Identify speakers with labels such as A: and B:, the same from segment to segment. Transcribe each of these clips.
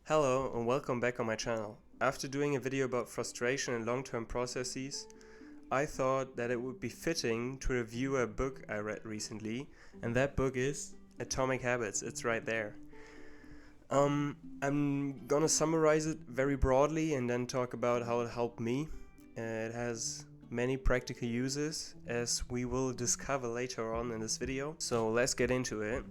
A: Hello and welcome back on my channel. After doing a video about frustration and long-term processes, I thought that it would be fitting to review a book I read recently, and that book is Atomic Habits. It's right there. I'm gonna summarize it very broadly and then talk about how it helped me. It has many practical uses, as we will discover later on in this video. So let's get into it.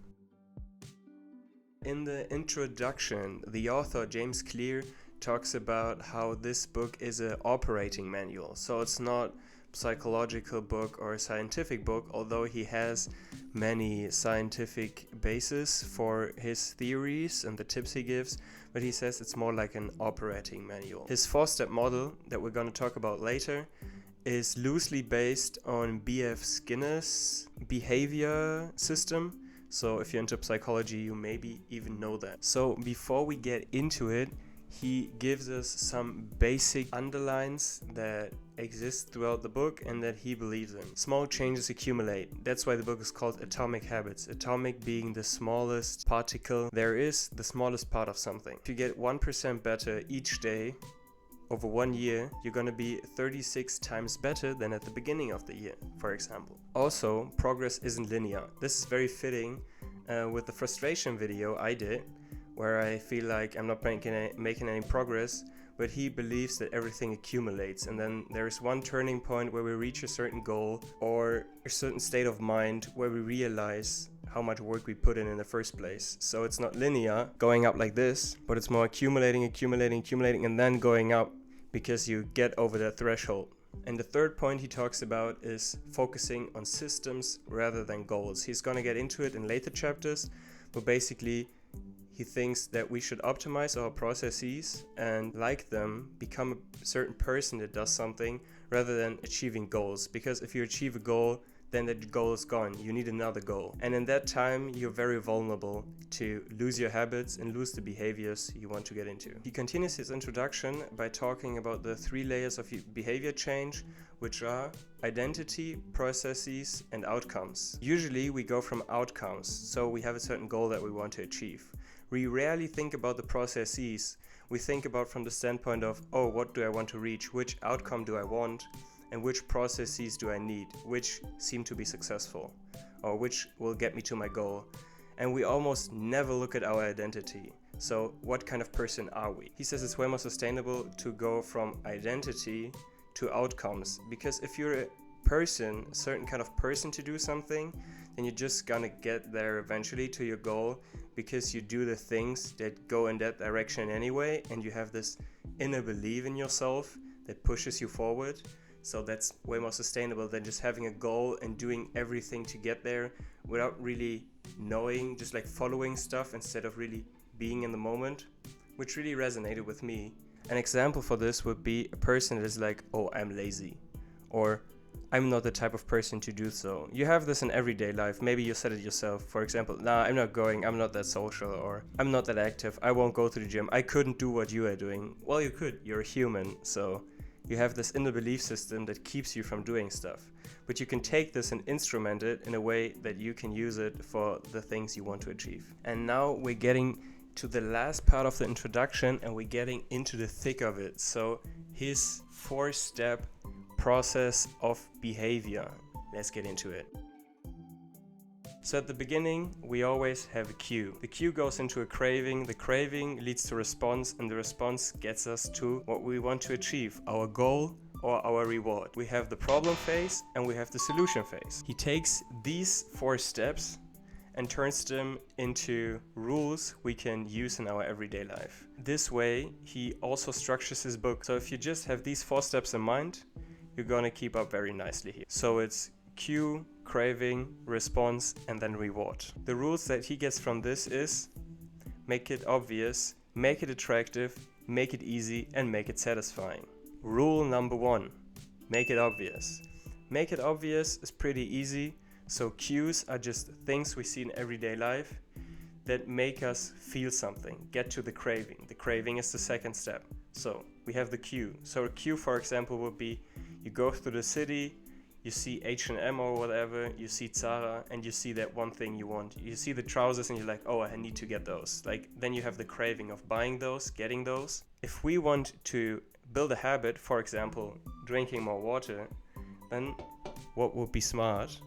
A: In the introduction, the author James Clear talks about how this book is an operating manual. So it's not a psychological book or a scientific book, although he has many scientific bases for his theories and the tips he gives, but he says it's more like an operating manual. His 4-step model that we're going to talk about later is loosely based on B.F. Skinner's behavior system. So if you're into psychology, you maybe even know that. So before we get into it, he gives us some basic underlines that exist throughout the book and that he believes in. Small changes accumulate. That's why the book is called Atomic Habits. Atomic being the smallest particle there is, the smallest part of something. If you get 1% better each day, over 1 year, you're gonna be 36 times better than at the beginning of the year, for example. Also, progress isn't linear. This is very fitting with the frustration video I did, where I feel like I'm not making any progress, but he believes that everything accumulates, and then there is one turning point where we reach a certain goal or a certain state of mind where we realize how much work we put in the first place. So it's not linear going up like this, but it's more accumulating, and then going up because you get over that threshold. And the third point he talks about is focusing on systems rather than goals. He's gonna get into it in later chapters, but basically he thinks that we should optimize our processes and, like them, become a certain person that does something rather than achieving goals. Because if you achieve a goal, then that goal is gone. You need another goal. And in that time, you're very vulnerable to lose your habits and lose the behaviors you want to get into. He continues his introduction by talking about the 3 layers of behavior change, which are identity, processes, and outcomes. Usually we go from outcomes, so we have a certain goal that we want to achieve. We rarely think about the processes. We think about from the standpoint of, oh, what do I want to reach? Which outcome do I want? And which processes do I need, which seem to be successful, or which will get me to my goal. And we almost never look at our identity. So what kind of person are we? He says it's way more sustainable to go from identity to outcomes, because if you're a person, a certain kind of person to do something, then you're just gonna get there eventually to your goal, because you do the things that go in that direction anyway, and you have this inner belief in yourself that pushes you forward. So that's way more sustainable than just having a goal and doing everything to get there without really knowing, just like following stuff instead of really being in the moment, which really resonated with me. An example for this would be a person that is like, oh, I'm lazy, or I'm not the type of person to do so. You have this in everyday life. Maybe you said it yourself. For example, nah, I'm not going, I'm not that social, or I'm not that active, I won't go to the gym, I couldn't do what you are doing. Well, you could, you're a human, so you have this inner belief system that keeps you from doing stuff. But you can take this and instrument it in a way that you can use it for the things you want to achieve. And now we're getting to the last part of the introduction, and we're getting into the thick of it. So his 4-step process of behavior. Let's get into it. So at the beginning, we always have a cue. The cue goes into a craving, the craving leads to response, and the response gets us to what we want to achieve, our goal or our reward. We have the problem phase and we have the solution phase. He takes these 4 steps and turns them into rules we can use in our everyday life. This way, he also structures his book. So if you just have these 4 steps in mind, you're gonna keep up very nicely here. So it's cue, craving, response, and then reward. The rules that he gets from this is make it obvious, make it attractive, make it easy, and make it satisfying. Rule number 1, make it obvious. Make it obvious is pretty easy. So cues are just things we see in everyday life that make us feel something, get to the craving. The craving is the 2nd step. So we have the cue. So a cue, for example, would be you go through the city, you see H&M or whatever, you see Zara, and you see that one thing you want. You see the trousers and you're like, oh, I need to get those. Like, then you have the craving of buying those, getting those. If we want to build a habit, for example, drinking more water, then what would be smart?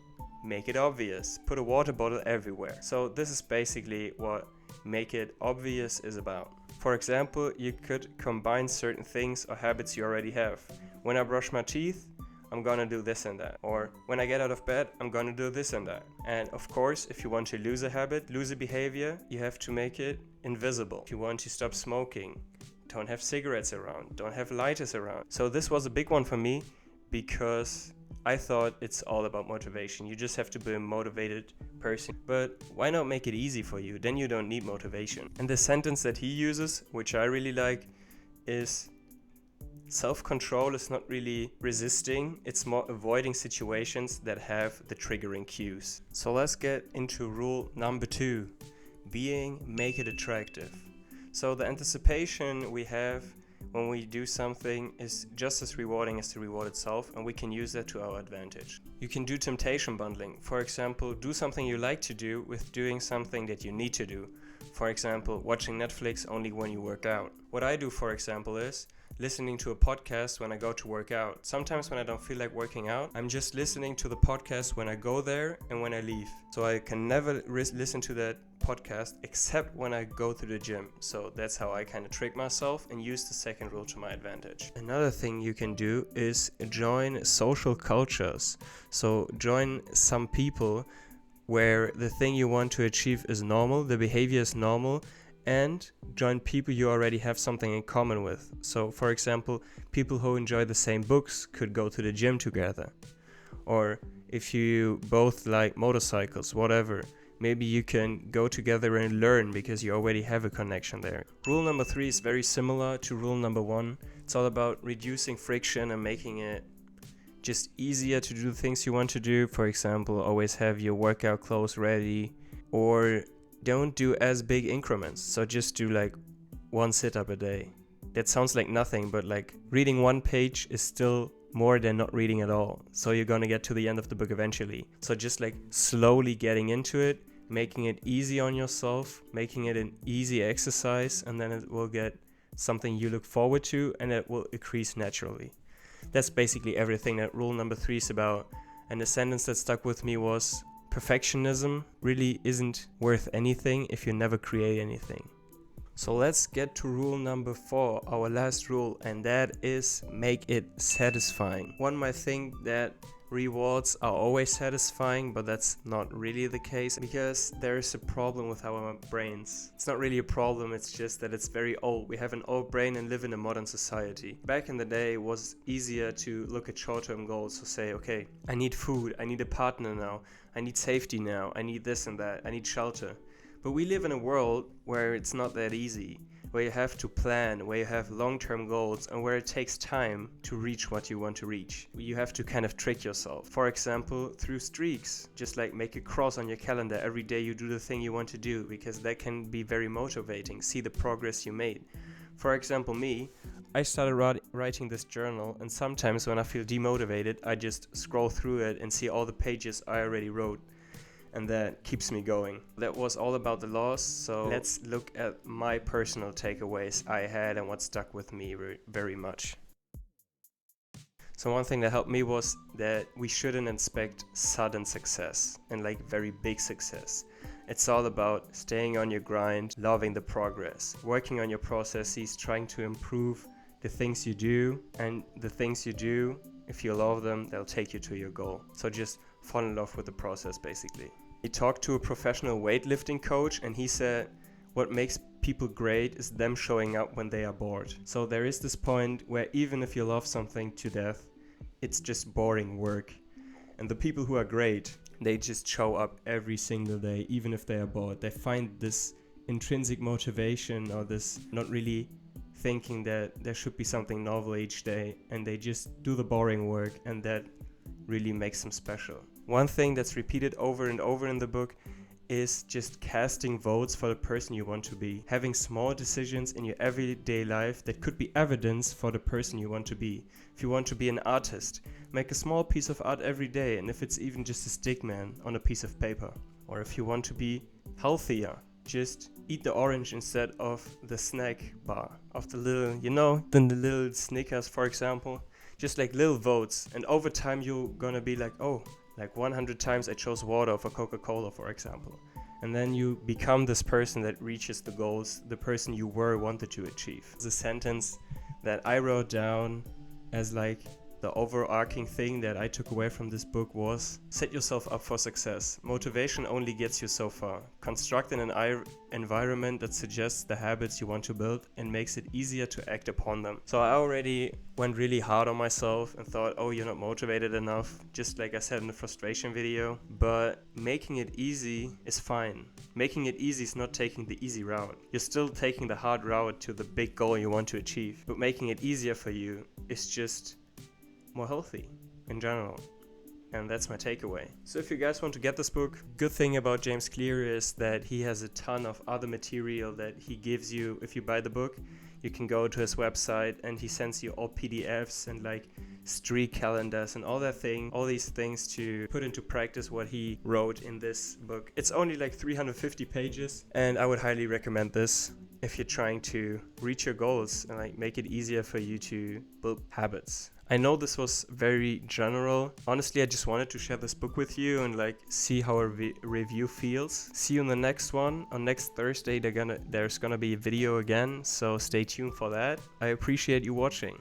A: Make it obvious. Put a water bottle everywhere. So this is basically what Make It Obvious is about. For example, you could combine certain things or habits you already have. When I brush my teeth, I'm gonna do this and that. Or when I get out of bed, I'm gonna do this and that. And of course, if you want to lose a habit, lose a behavior, you have to make it invisible. If you want to stop smoking, don't have cigarettes around, don't have lighters around. So this was a big one for me because I thought it's all about motivation. You just have to be a motivated person. But why not make it easy for you? Then you don't need motivation. And the sentence that he uses, which I really like, is self-control is not really resisting, it's more avoiding situations that have the triggering cues. So let's get into rule number 2, make it attractive. So the anticipation we have when we do something is just as rewarding as the reward itself, and we can use that to our advantage. You can do temptation bundling. For example, do something you like to do with doing something that you need to do. For example, watching Netflix only when you work out. What I do, for example, is listening to a podcast when I go to work out. Sometimes when I don't feel like working out, I'm just listening to the podcast when I go there and when I leave. So I can never listen to that podcast except when I go to the gym. So that's how I kind of trick myself and use the second rule to my advantage. Another thing you can do is join social cultures. So join some people where the thing you want to achieve is normal, the behavior is normal, and join people you already have something in common with. So for example, people who enjoy the same books could go to the gym together. Or if you both like motorcycles, whatever, maybe you can go together and learn because you already have a connection there. Rule number 3 is very similar to rule number 1. It's all about reducing friction and making it just easier to do the things you want to do. For example, always have your workout clothes ready, or don't do as big increments. So just do like 1 sit-up a day. That sounds like nothing, but like reading 1 page is still more than not reading at all. So you're gonna get to the end of the book eventually. So just like slowly getting into it, making it easy on yourself, making it an easy exercise, and then it will get something you look forward to and it will increase naturally. That's basically everything that rule number 3 is about. And the sentence that stuck with me was, perfectionism really isn't worth anything if you never create anything. So let's get to rule number 4, our last rule, and that is make it satisfying. One might think that rewards are always satisfying, but that's not really the case because there is a problem with our brains. It's not really a problem, it's just that it's very old. We have an old brain and live in a modern society. Back in the day, it was easier to look at short-term goals, so say, okay, I need food, I need a partner now, I need safety now, I need this and that, I need shelter. But we live in a world where it's not that easy, where you have to plan, where you have long-term goals, and where it takes time to reach what you want to reach. You have to kind of trick yourself. For example, through streaks, just like make a cross on your calendar every day you do the thing you want to do, because that can be very motivating. See the progress you made. For example, me, I started writing this journal, and sometimes when I feel demotivated, I just scroll through it and see all the pages I already wrote. And that keeps me going. That was all about the loss, so let's look at my personal takeaways I had and what stuck with me very much. So one thing that helped me was that we shouldn't expect sudden success and like very big success. It's all about staying on your grind, loving the progress, working on your processes, trying to improve the things you do, and the things you do, if you love them, they'll take you to your goal. So just fall in love with the process basically. He talked to a professional weightlifting coach and he said what makes people great is them showing up when they are bored. So there is this point where even if you love something to death, it's just boring work. And the people who are great, they just show up every single day, even if they are bored. They find this intrinsic motivation or this not really thinking that there should be something novel each day, and they just do the boring work, and that really makes them special. One thing that's repeated over and over in the book is just casting votes for the person you want to be. Having small decisions in your everyday life that could be evidence for the person you want to be. If you want to be an artist, make a small piece of art every day, and if it's even just a stick man on a piece of paper. Or if you want to be healthier, just eat the orange instead of the snack bar, of the little, the little Snickers, for example. Just like little votes, and over time you're gonna be like, oh, like 100 times I chose water for Coca-Cola, for example. And then you become this person that reaches the goals, the person you wanted to achieve. It's a sentence that I wrote down as like the overarching thing that I took away from this book was: set yourself up for success. Motivation only gets you so far. Construct an environment that suggests the habits you want to build and makes it easier to act upon them. So I already went really hard on myself and thought, oh, you're not motivated enough, just like I said in the frustration video. But making it easy is fine. Making it easy is not taking the easy route. You're still taking the hard route to the big goal you want to achieve. But making it easier for you is just more healthy in general. And that's my takeaway. So if you guys want to get this book, good thing about James Clear is that he has a ton of other material that he gives you. If you buy the book, you can go to his website and he sends you all PDFs and like streak calendars and all these things to put into practice what he wrote in this book. It's only like 350 pages, and I would highly recommend this if you're trying to reach your goals and like make it easier for you to build habits. I know this was very general. Honestly, I just wanted to share this book with you and like see how a review feels. See you in the next one. On next Thursday, there's gonna be a video again, so stay tuned for that. I appreciate you watching.